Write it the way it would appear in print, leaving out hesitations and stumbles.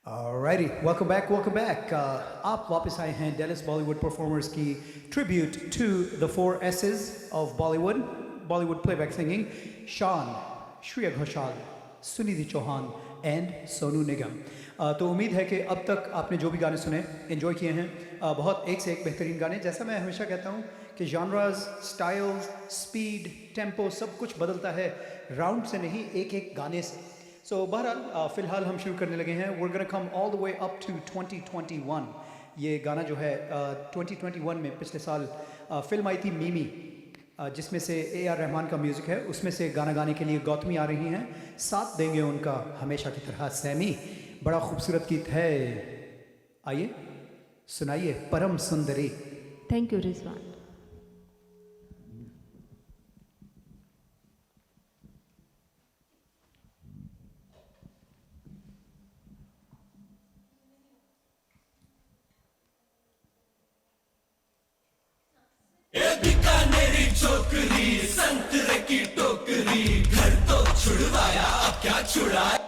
Alrighty, welcome back, welcome back. आप वापस आए हैं डेलिस बॉलीवुड परफॉर्मर्स की tribute to the 4 S's of Bollywood playback singing, Shaan, Shreya Ghoshal, Sunidhi Chauhan and Sonu Nigam. तो उम्मीद है कि अब तक आपने जो भी गाने सुने एंजॉय किए हैं, बहुत एक से एक बेहतरीन गाने। जैसा मैं हमेशा कहता हूँ कि जॉनराज, स्टाइल्स, स्पीड, टेम्पो सब कुछ बदलता है राउंड से नहीं, एक एक गाने से। सो बहरहाल फ़िलहाल हम शुरू करने लगे हैं। We're gonna come all the way up to 2021। ये गाना जो है 2021 में पिछले साल फिल्म आई थी मीमी, जिसमें से AR रहमान का म्यूज़िक है। उसमें से गाना गाने के लिए गौतमी आ रही हैं, साथ देंगे उनका हमेशा की तरह सैमी। बड़ा खूबसूरत गीत है, आइए सुनाइए परम सुंदरी। Thank you Rizwan. बीकानेरी छोकरी, संतरे की टोकरी, घर तो छुड़वाया अब क्या छुड़ाए।